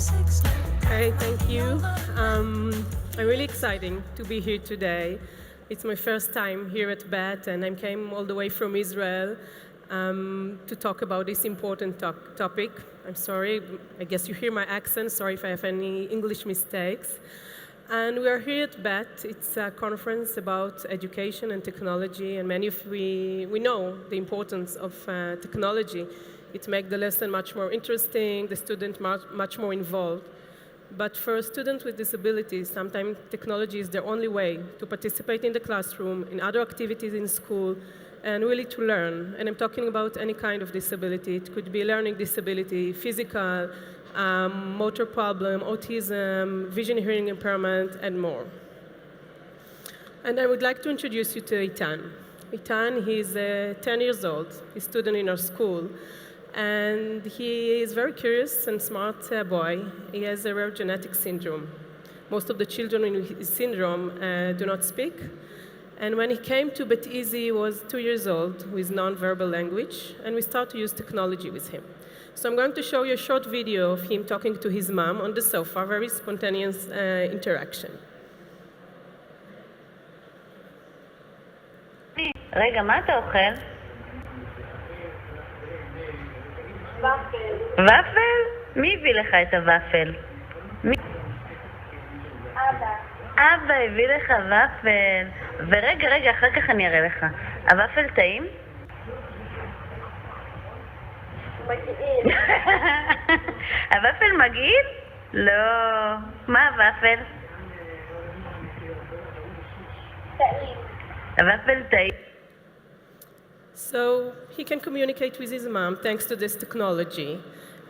Hey, thank you. I'm really exciting to be here today. It's my first time here at Bett, and I came all the way from Israel to talk about this important topic. I'm sorry, I guess you hear my accent. Sorry if I have any English mistakes. And we are here at Bett. It's a conference about education and technology, and many of we know the importance of technology. It makes the lesson much more interesting, the student much more involved. But for students with disabilities, sometimes technology is the only way to participate in the classroom, in other activities in school, and really to learn. And I'm talking about any kind of disability. It could be learning disability, physical, motor problem, autism, vision hearing impairment, and more. And I would like to introduce you to Nitzan. Nitzan, he's 10 years old. He's a student in our school. And he is a very curious and smart boy. He has a rare genetic syndrome. Most of the children in his syndrome do not speak. And when he came to Beit Issie, he was 2 years old with non-verbal language, and we started to use technology with him. So I'm going to show you a short video of him talking to his mom on the sofa, very spontaneous interaction. רגע, מה אתה אוכל? ופל. ופל? מי הביא לך את הוופל? אבא. אבא הביא לך ופל. ורגע, אחר כך אני אראה לך. הוופל טעים? מגעיל. הוופל מגעיל? לא. מה הוופל? טעים. הוופל טעים. So he can communicate with his mom thanks to this technology.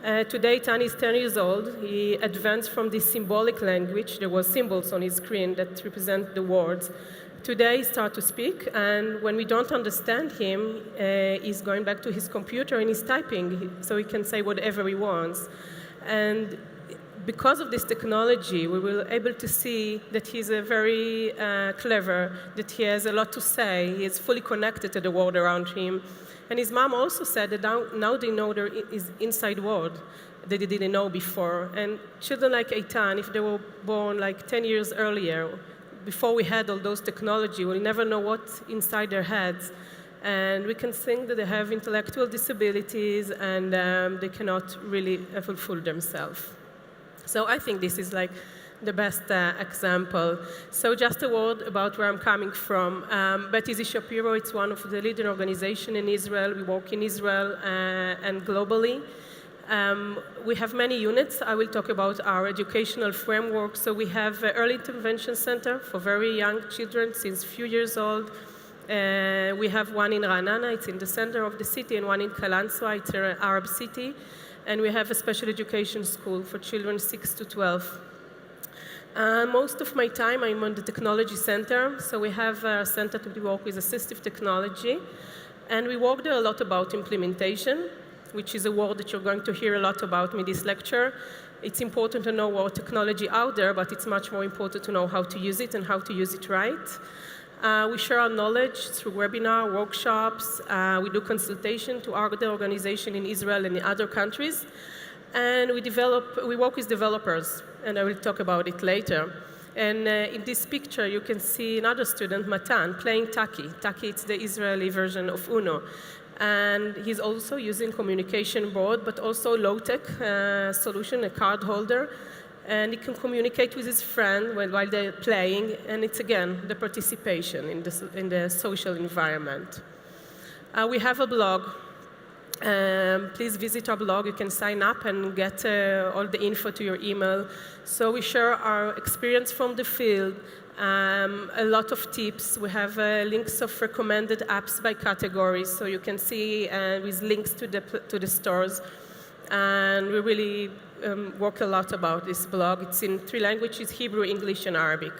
Today, Tani is 10 years old. He advanced from this symbolic language. There were symbols on his screen that represent the words. Today, he starts to speak, and when we don't understand him, he's going back to his computer and he's typing, so he can say whatever he wants. And because of this technology, we will be able to see that he's a very clever, that he has a lot to say, he is fully connected to the world around him. And his mom also said that now they know there is inside world that they didn't know before. And children like Eitan, if they were born like 10 years earlier, before we had all those technology, we'll never know what's inside their heads. And we can think that they have intellectual disabilities and they cannot really fulfill themselves. So I think this is like the best example. So just a word about where I'm coming from. Beit Issie Shapiro, it's one of the leading organizations in Israel. We work in Israel and globally. We have many units. I will talk about our educational framework. So we have an early intervention center for very young children since few years old. We have one in Ra'anana, it's in the center of the city, and one in Kalansoa, it's an Arab city. And we have a special education school for children 6 to 12. Most of my time I'm on the technology center, so we have a center to work with assistive technology, and we work there a lot about implementation, which is a word that you're going to hear a lot about in this lecture. It's important to know what technology out there, but it's much more important to know how to use it and how to use it right. We share our knowledge through webinar, workshops. We do consultation to other organizations in Israel and in other countries. And we work with developers, and I will talk about it later. And in this picture, you can see another student, Matan, playing Taki. Taki, it's the Israeli version of Uno. And he's also using communication board, but also low-tech solution, a card holder. And he can communicate with his friend while they're playing, and it's, again, the participation in the social environment. We have a blog. Please visit our blog. You can sign up and get all the info to your email. So we share our experience from the field, a lot of tips. We have links of recommended apps by categories, so you can see with links to the stores. And we really work a lot about this blog. It's in 3 languages, Hebrew, English, and Arabic.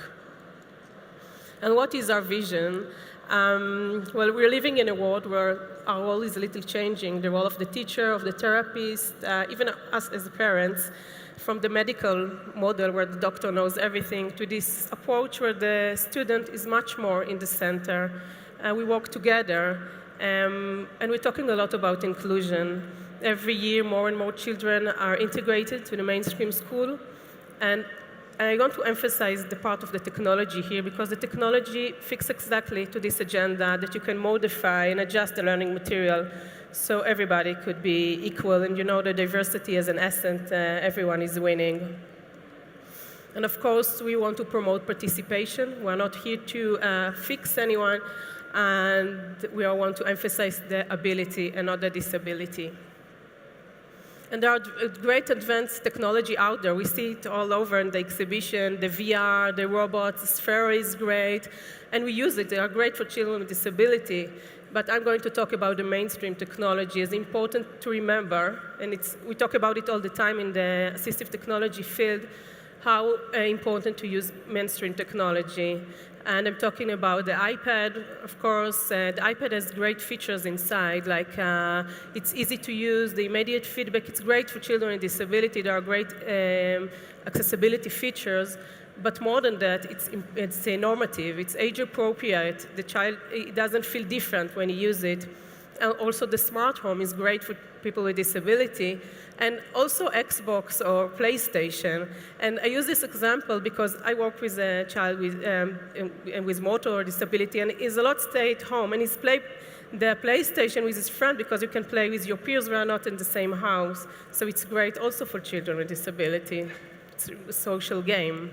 And what is our vision? Well, we're living in a world where our role is a little changing, the role of the teacher, of the therapist, even us as parents, from the medical model where the doctor knows everything to this approach where the student is much more in the center. We work together, and we're talking a lot about inclusion. Every year, more and more children are integrated to the mainstream school. And I want to emphasize the part of the technology here, because the technology fits exactly to this agenda that you can modify and adjust the learning material so everybody could be equal. And you know the diversity as an asset, everyone is winning. And of course, we want to promote participation. We're not here to fix anyone, and we all want to emphasize the ability and not the disability. And there are great advanced technology out there. We see it all over in the exhibition, the VR, the robots, the Sphere is great, and we use it. They are great for children with disability. But I'm going to talk about the mainstream technology. It's important to remember, and we talk about it all the time in the assistive technology field, how important to use mainstream technology. And I'm talking about the iPad, of course. The iPad has great features inside, like it's easy to use, the immediate feedback. It's great for children with disability. There are great accessibility features. But more than that, it's normative. It's age-appropriate. The child doesn't feel different when he uses it. And also, the smart home is great for people with disability, and also Xbox or PlayStation. And I use this example because I work with a child with motor disability, and he's a lot stay at home, and he's play the PlayStation with his friend because you can play with your peers who are not in the same house. So it's great also for children with disability. It's a social game.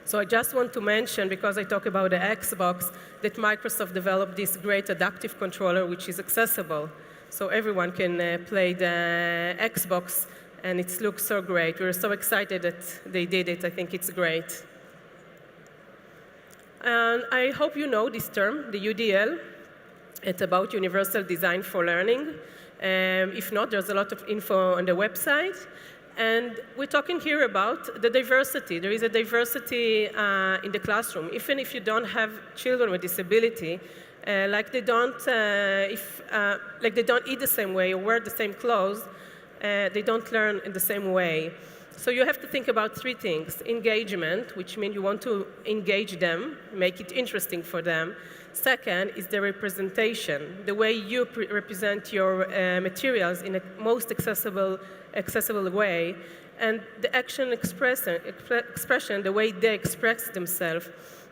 So I just want to mention, because I talk about the Xbox, that Microsoft developed this great adaptive controller which is accessible. So everyone can play the Xbox, and it looks so great. We're so excited that they did it. I think it's great. And I hope you know this term, the UDL. It's about Universal Design for Learning. If not, there's a lot of info on the website. And we're talking here about the diversity. There is a diversity in the classroom. Even if you don't have children with disability, like they don't eat the same way or wear the same clothes, they don't learn in the same way. So you have to think about three things. Engagement, which means you want to engage them, make it interesting for them. Second is the representation, the way you represent your materials in a most accessible way, and the action expression, the way they express themselves.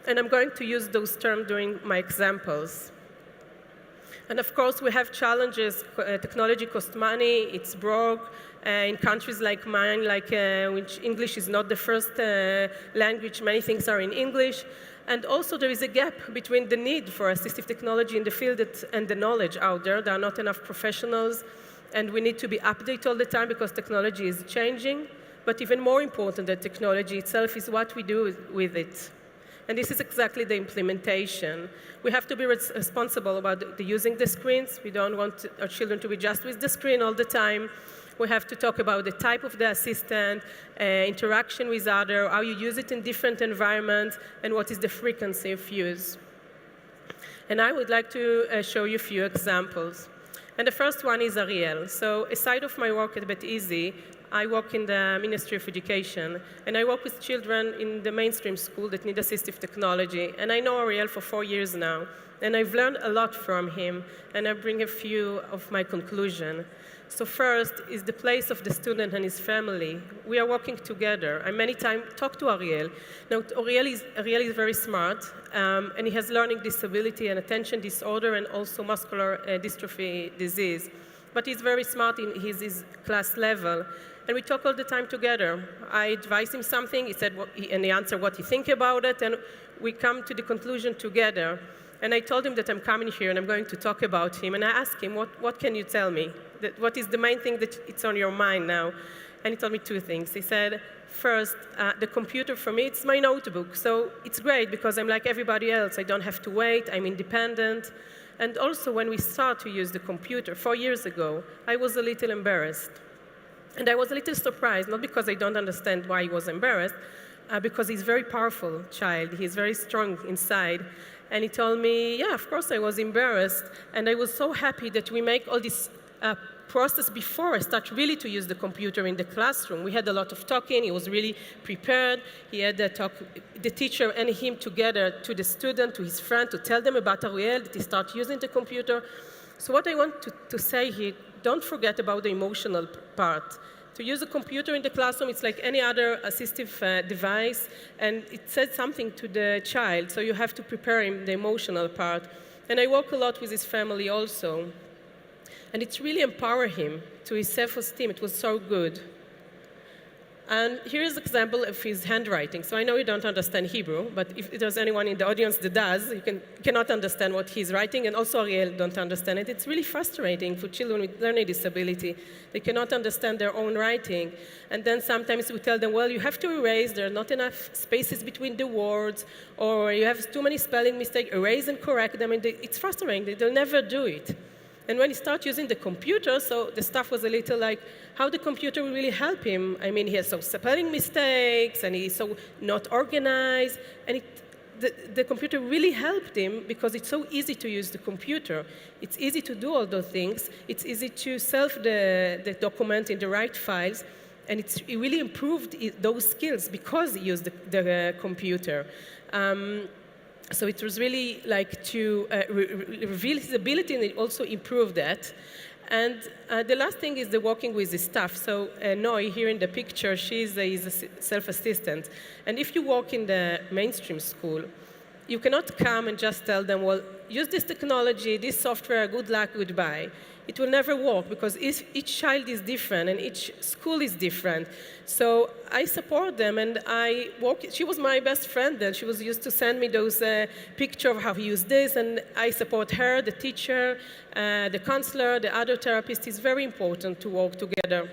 And I'm going to use those terms during my examples. And of course, we have challenges. Technology costs money, it's broke. In countries like mine, which English is not the first language, many things are in English. And also, there is a gap between the need for assistive technology in the field and the knowledge out there. There are not enough professionals, and we need to be updated all the time because technology is changing. But even more important than technology itself is what we do with it. And this is exactly the implementation. We have to be responsible about using the screens. We don't want our children to be just with the screen all the time. We have to talk about the type of the assistant, interaction with others, how you use it in different environments, and what is the frequency of use. And I would like to show you a few examples. And the first one is Ariel. So aside of my work at Beit Issie, I work in the Ministry of Education, and I work with children in the mainstream school that need assistive technology. And I know Ariel for 4 years now, and I've learned a lot from him, and I bring a few of my conclusions. So first is the place of the student and his family. We are working together. I many times talk to Ariel. Now, Ariel is very smart, and he has learning disability and attention disorder and also muscular dystrophy disease. But he's very smart in his class level. And we talk all the time together. I advise him something, and he answers what he thinks about it, and we come to the conclusion together. And I told him that I'm coming here and I'm going to talk about him. And I asked him, what can you tell me? What is the main thing that it's on your mind now? And he told me two things. He said, first, the computer for me, it's my notebook. So it's great because I'm like everybody else. I don't have to wait. I'm independent. And also, when we start to use the computer 4 years ago, I was a little embarrassed. And I was a little surprised, not because I don't understand why he was embarrassed, because he's a very powerful child. He's very strong inside. And he told me, yeah, of course I was embarrassed. And I was so happy that we make all this process before I start really to use the computer in the classroom. We had a lot of talking. He was really prepared. He had the teacher and him together to the student, to his friend, to tell them about Ariel, that he start using the computer. So what I want to say here, don't forget about the emotional part. To use a computer in the classroom, it's like any other assistive device, and it says something to the child, so you have to prepare him the emotional part. And I work a lot with his family also. And it's really empowered him to his self-esteem. It was so good. And here's an example of his handwriting. So I know you don't understand Hebrew, but if there's anyone in the audience that does, you cannot understand what he's writing, and also Ariel don't understand it. It's really frustrating for children with learning disability. They cannot understand their own writing. And then sometimes we tell them, well, you have to erase, there are not enough spaces between the words, or you have too many spelling mistakes, erase and correct them, and it's frustrating. They'll never do it. And when he started using the computer, so the stuff was a little like, how the computer will really help him. I mean, he has so spelling mistakes, and he's so not organized, and the computer really helped him because it's so easy to use the computer. It's easy to do all those things. It's easy to self the document in the right files, and it really improved those skills because he used the computer. So it was really like to reveal his ability, and it also improved that. And the last thing is the working with the staff. So Noi, here in the picture, she's a self-assistant. And if you work in the mainstream school, you cannot come and just tell them, well, use this technology, this software, good luck, goodbye. It will never work because each child is different and each school is different. So I support them, and she was my best friend then. She was used to send me those pictures of how he used this, and I support her, the teacher, the counselor, the other therapist. It's very important to work together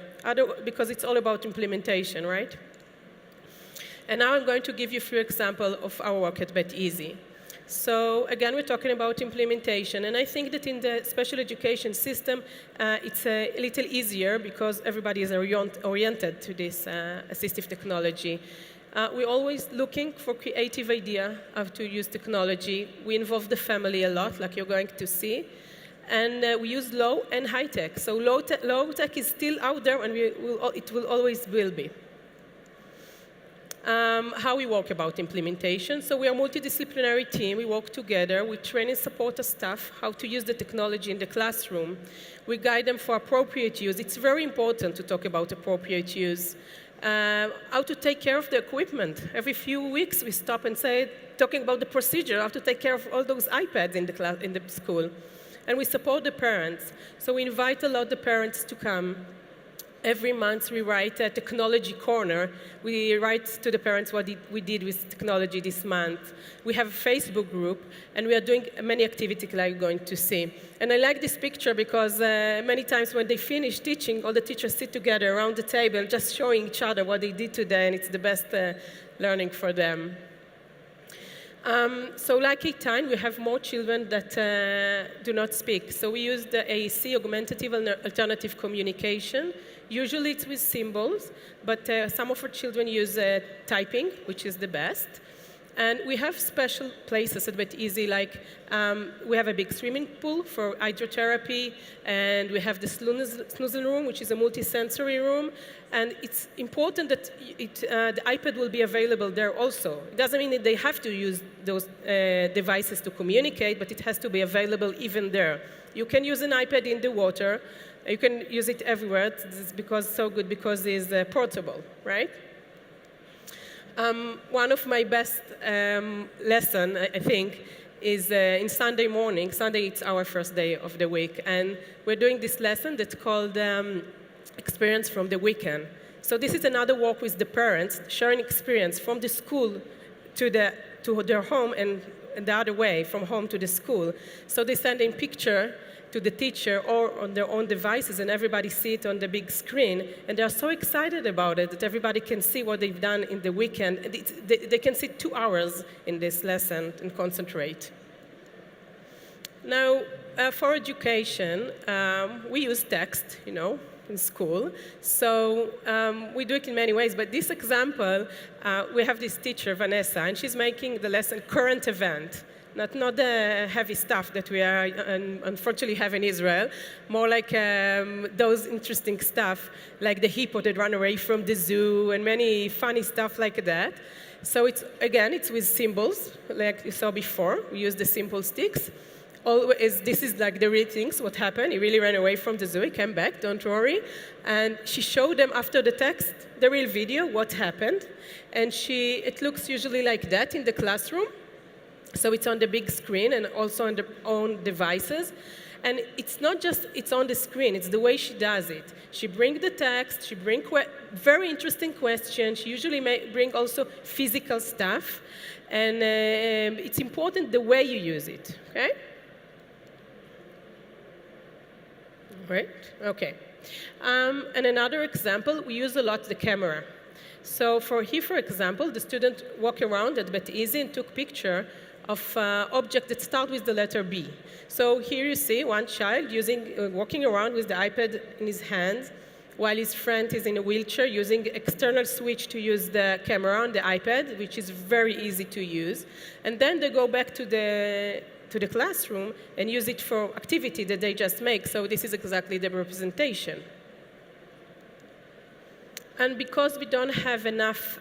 because it's all about implementation, right? And now I'm going to give you a few examples of our work at Beit Issie. So again, we're talking about implementation, and I think that in the special education system, it's a little easier because everybody is oriented to this assistive technology. We're always looking for creative idea of to use technology. We involve the family a lot, like you're going to see, and we use low and high tech. So low tech is still out there, and it will always will be. How we work about implementation. So we are a multidisciplinary team. We work together. We train and support our staff how to use the technology in the classroom. We guide them for appropriate use. It's very important to talk about appropriate use. How to take care of the equipment. Every few weeks we stop and say, talking about the procedure, how to take care of all those iPads in the school. And we support the parents. So we invite a lot of the parents to come. Every month we write a technology corner. We write to the parents what we did with technology this month. We have a Facebook group, and we are doing many activities like you're going to see. And I like this picture because many times when they finish teaching, all the teachers sit together around the table just showing each other what they did today, and it's the best learning for them. So like time, we have more children that do not speak. So we use the AAC, Augmentative and Alternative Communication. Usually it's with symbols, but some of our children use typing, which is the best. And we have special places at Beit Issie, like we have a big swimming pool for hydrotherapy, and we have the snoozle room, which is a multi-sensory room. And it's important that the iPad will be available there also. It doesn't mean that they have to use those devices to communicate, but it has to be available even there. You can use an iPad in the water. You can use it everywhere. It's so good because it's portable, right? One of my best lessons, I think, is in Sunday morning. Sunday, it's our first day of the week. And we're doing this lesson that's called Experience from the Weekend. So this is another work with the parents, sharing experience from the school to their home and the other way, from home to the school. So they send in picture to the teacher or on their own devices, and everybody see it on the big screen. And they're so excited about it that everybody can see what they've done in the weekend. They can sit 2 hours in this lesson and concentrate. Now, for education, we use text, in school. So we do it in many ways, but this example, we have this teacher, Vanessa, and she's making the lesson current event. Not the heavy stuff that we are unfortunately have in Israel, more like those interesting stuff, like the hippo that ran away from the zoo and many funny stuff like that. So it's with symbols, like you saw before. We use the simple sticks. always, this is like the real things, what happened. He really ran away from the zoo. He came back, don't worry. And she showed them after the text, the real video, what happened. And it looks usually like that in the classroom. So it's on the big screen and also on their own devices. And it's not just it's on the screen, it's the way she does it. She brings the text, she brings very interesting questions. She usually bring also physical stuff. And it's important the way you use it, okay? Right, okay. And another example, we use a lot the camera. So for example, the student walked around at Beit Issie and took picture of objects that start with the letter B. So here you see one child walking around with the iPad in his hand, while his friend is in a wheelchair using external switch to use the camera on the iPad, which is very easy to use. And then they go back to the classroom and use it for activity that they just make. So this is exactly the representation. And because we don't have enough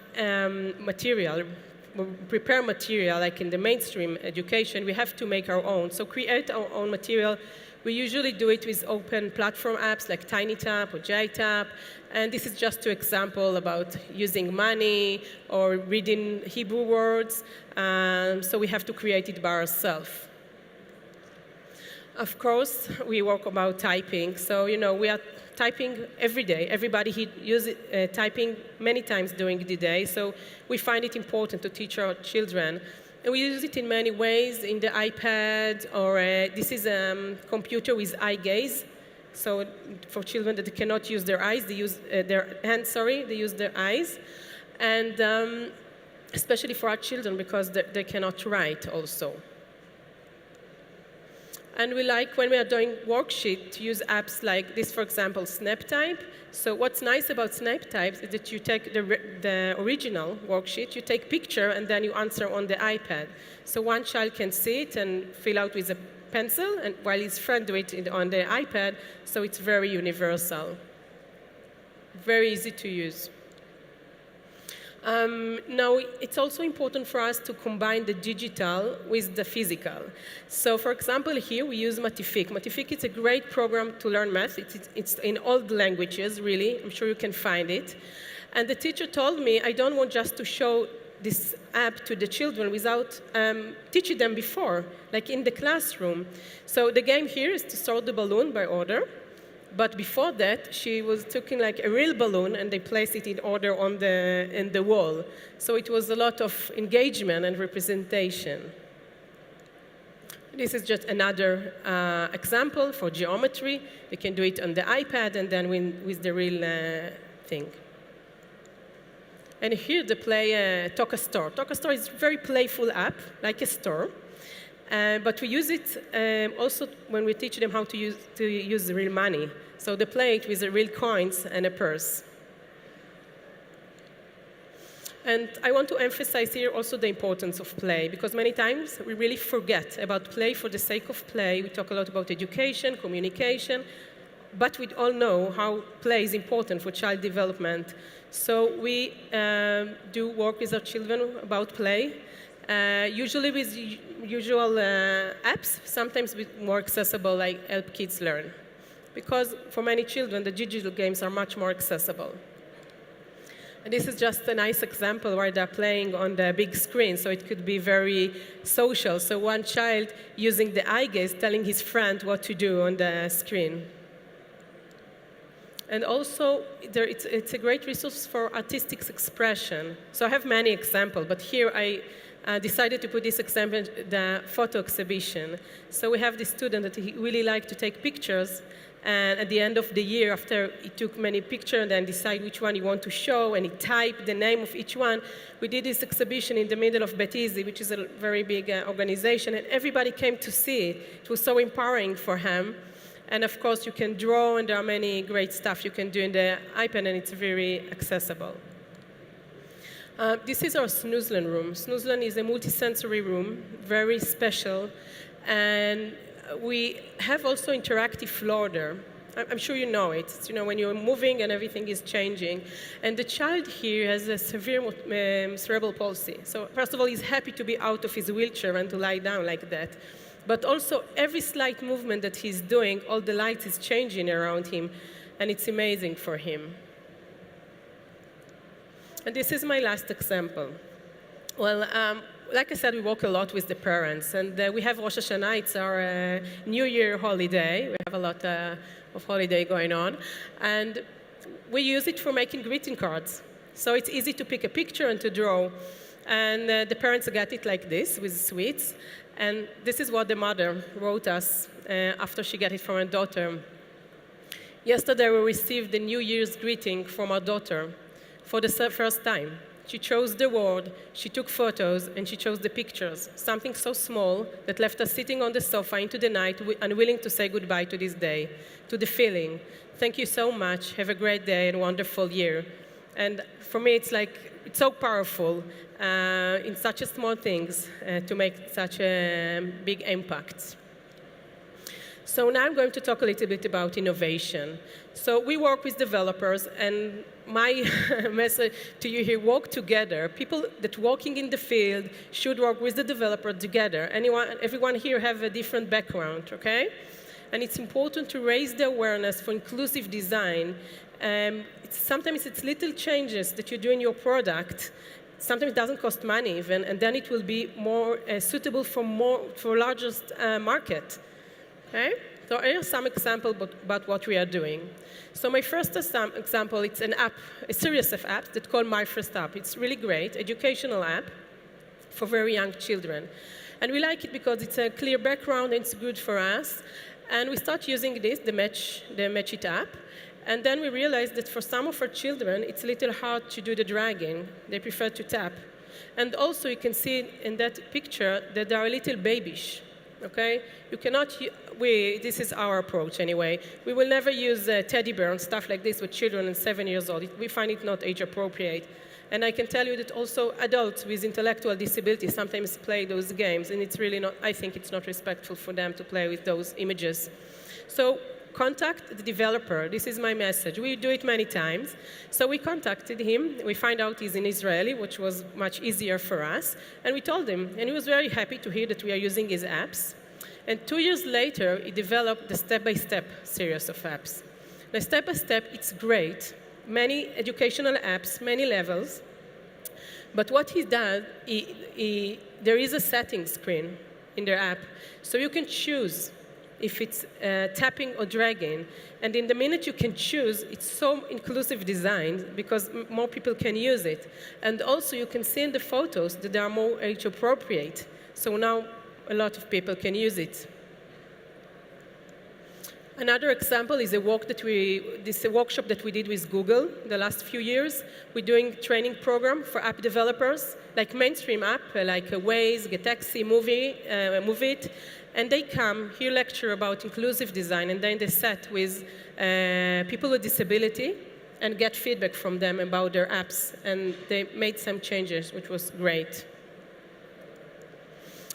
prepared material, like in the mainstream education, we have to make our own. So create our own material. We usually do it with open platform apps like TinyTap or JTap. And this is just 2 examples about using money or reading Hebrew words. So we have to create it by ourselves. Of course, we work about typing. So, we are typing every day. Everybody uses typing many times during the day. So we find it important to teach our children. And we use it in many ways, in the iPad, or this is a computer with eye gaze. So for children that cannot use their eyes, they use their hands, they use their eyes. And especially for our children, because they cannot write also. And we like, when we are doing worksheet, to use apps like this, for example, SnapType. So what's nice about SnapType is that you take the original worksheet, you take picture, and then you answer on the iPad. So one child can see it and fill out with a pencil, and while his friend do it on the iPad, so it's very universal. Very easy to use. Now, it's also important for us to combine the digital with the physical. So, for example, here we use Matific. Matific is a great program to learn math. It's in all the languages, really. I'm sure you can find it. And the teacher told me, I don't want just to show this app to the children without teaching them before, like in the classroom. So the game here is to sort the balloon by order. But before that, she was taking like a real balloon and they placed it in order in the wall. So it was a lot of engagement and representation. This is just another example for geometry. You can do it on the iPad and then with the real thing. And here they play Talk a Store. Talk a Store is a very playful app, like a store. But we use it also when we teach them how to use the real money. So they play it with the real coins and a purse. And I want to emphasize here also the importance of play, because many times we really forget about play for the sake of play. We talk a lot about education, communication, but we all know how play is important for child development. So we do work with our children about play. Usually with usual apps, sometimes with more accessible, like help kids learn. Because for many children, the digital games are much more accessible. And this is just a nice example where they're playing on the big screen, so it could be very social. So one child using the eye gaze telling his friend what to do on the screen. And also, it's a great resource for artistic expression. So I have many examples, but here I decided to put this example in the photo exhibition. So we have this student that he really liked to take pictures, and at the end of the year, after he took many pictures and then decide which one he want to show, and he typed the name of each one, we did this exhibition in the middle of Beit Issie, which is a very big organization, and everybody came to see it. It was so empowering for him. And of course, you can draw, and there are many great stuff you can do in the iPad, and it's very accessible. This is our Snoozland room. Snoozland is a multisensory room, very special, and we have also interactive floor there. I'm sure you know it. It's, when you're moving and everything is changing. And the child here has a severe cerebral palsy. So first of all, he's happy to be out of his wheelchair and to lie down like that. But also, every slight movement that he's doing, all the light is changing around him, and it's amazing for him. And this is my last example. Well, like I said, we work a lot with the parents, and we have Rosh Hashanah. It's our New Year holiday. We have a lot of holiday going on, and we use it for making greeting cards. So it's easy to pick a picture and to draw, and the parents get it like this with sweets, and this is what the mother wrote us after she got it from her daughter. Yesterday, we received the New Year's greeting from our daughter for the first time. She chose the word, she took photos, and she chose the pictures. Something so small that left us sitting on the sofa into the night, unwilling to say goodbye to this day, to the feeling. Thank you so much. Have a great day and wonderful year. And for me, it's so powerful in such a small things to make such a big impact. So now I'm going to talk a little bit about innovation. So we work with developers, and my message to you here, work together. People that working in the field should work with the developer together. Everyone here have a different background, okay? And it's important to raise the awareness for inclusive design. Sometimes it's little changes that you do in your product. Sometimes it doesn't cost money even, and then it will be more suitable for largest market. Okay? So here are some examples about what we are doing. So my first example, it's an app, a series of apps that called My First App. It's really great, educational app for very young children. And we like it because it's a clear background and it's good for us. And we start using this, the Match It app. And then we realized that for some of our children, it's a little hard to do the dragging. They prefer to tap. And also you can see in that picture that they are a little babyish. Okay? You cannot, this is our approach anyway. We will never use teddy bear and stuff like this with children and 7 years old. We find it not age appropriate. And I can tell you that also adults with intellectual disabilities sometimes play those games, and it's really not, I think it's not respectful for them to play with those images. So contact the developer. This is my message. We do it many times. So we contacted him. We find out he's in Israeli, which was much easier for us. And we told him, and he was very happy to hear that we are using his apps. And 2 years later, he developed the step-by-step series of apps. The step-by-step, it's great. Many educational apps, many levels. But what he does, there is a settings screen in their app. So you can choose if it's tapping or dragging. And in the minute you can choose, it's so inclusive design because more people can use it. And also you can see in the photos that they are more age appropriate. So now a lot of people can use it. Another example is a workshop that we did with Google the last few years. We're doing training program for app developers, like mainstream app, like Waze, Get Taxi, Move It. And they come, hear lecture about inclusive design, and then they sat with people with disability and get feedback from them about their apps. And they made some changes, which was great.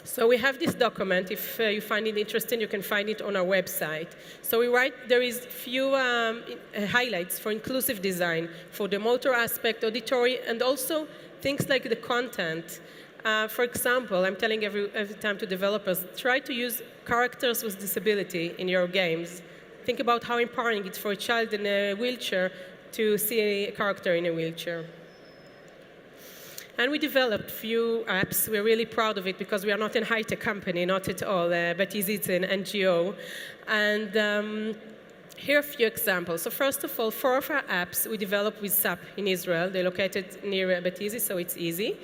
So we have this document. If you find it interesting, you can find it on our website. So we write, there is few highlights for inclusive design, for the motor aspect, auditory, and also things like the content. For example, I'm telling every time to developers, try to use characters with disability in your games. Think about how empowering it's for a child in a wheelchair to see a character in a wheelchair. And we developed few apps. We're really proud of it because we are not a high-tech company, not at all. Beit Issie is an NGO. And here are a few examples. So first of all, 4 of our apps we developed with SAP in Israel. They're located near Beit Issie, so it's easy.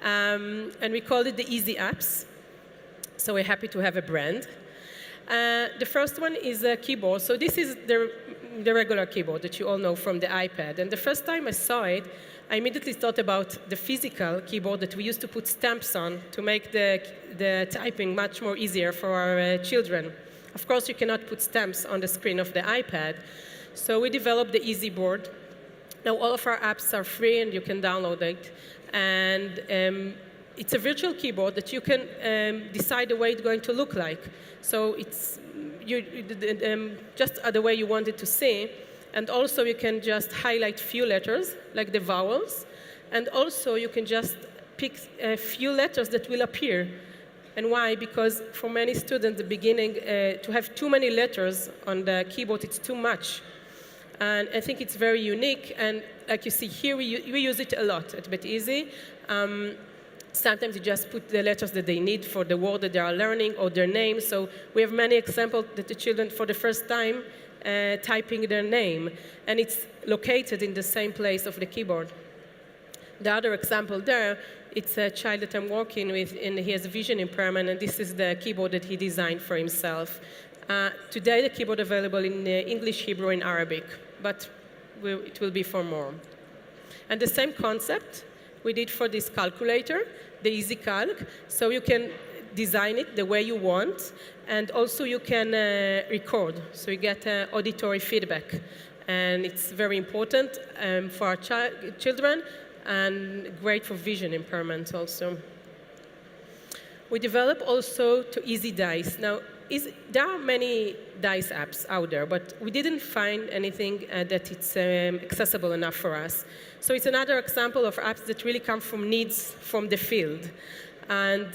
And we called it the Easy Apps. So we're happy to have a brand. The first one is a keyboard. So this is the regular keyboard that you all know from the iPad. And the first time I saw it, I immediately thought about the physical keyboard that we used to put stamps on to make the typing much more easier for our children. Of course, you cannot put stamps on the screen of the iPad. So we developed the Easy Board. Now, all of our apps are free, and you can download it. And it's a virtual keyboard that you can decide the way it's going to look like. So it's just the way you want it to see. And also you can just highlight few letters, like the vowels. And also you can just pick a few letters that will appear And why? Because for many students, the beginning, to have too many letters on the keyboard, it's too much. And I think it's very unique. And like you see here, we use it a lot at Beit Issie. Sometimes you just put the letters that they need for the word that they are learning or their name. So we have many examples that the children, for the first time, typing their name. And it's located in the same place of the keyboard. The other example there, it's a child that I'm working with, and he has a vision impairment, and this is the keyboard that he designed for himself. Today, the keyboard available in English, Hebrew, and Arabic, but it will be for more. And the same concept we did for this calculator, the Easy Calc. So you can design it the way you want, and also you can record, so you get auditory feedback. And it's very important for our children, and great for vision impairment also. We develop also to Easy Dice. Now, there are many dice apps out there, but we didn't find anything that it's accessible enough for us. So it's another example of apps that really come from needs from the field. And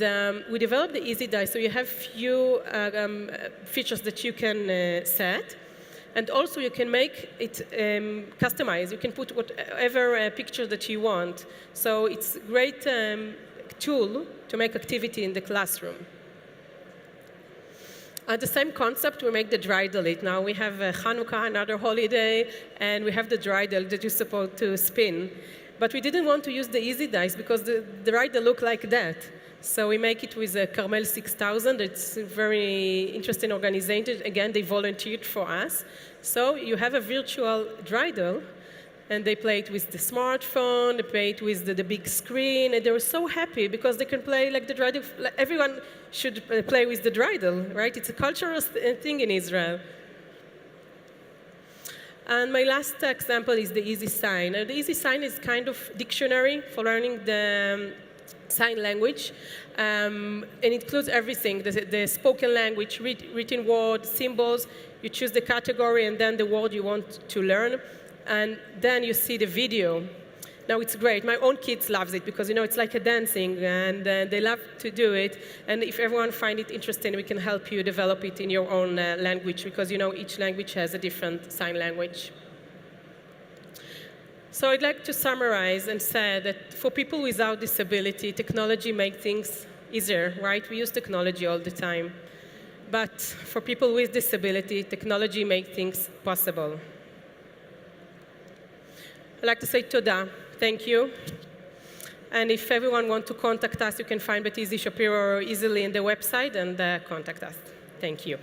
we developed the Easy Dice, so you have few features that you can set. And also you can make it customized. You can put whatever picture that you want. So it's a great tool to make activity in the classroom. The same concept, we make the dreidel. Now we have Hanukkah, another holiday, and we have the dreidel that you're supposed to spin. But we didn't want to use the Easy Dice because the dreidel look like that. So we make it with a Carmel 6000. It's a very interesting organization. Again, they volunteered for us. So you have a virtual dreidel, and they play it with the smartphone, they play it with the big screen, and they were so happy because they can play like the dreidel. Everyone should play with the dreidel, right? It's a cultural thing in Israel. And my last example is the Easy Sign. The Easy Sign is kind of dictionary for learning the sign language, and it includes everything, the spoken language, written words, symbols. You choose the category and then the word you want to learn, and then you see the video. Now it's great. My own kids love it because, it's like a dancing, and they love to do it. And if everyone finds it interesting, we can help you develop it in your own language because, each language has a different sign language. So I'd like to summarize and say that for people without disability, technology makes things easier, right? We use technology all the time. But for people with disability, technology makes things possible. I'd like to say toda, thank you. And if everyone wants to contact us, you can find Beit Issie Shapiro easily in the website and contact us. Thank you.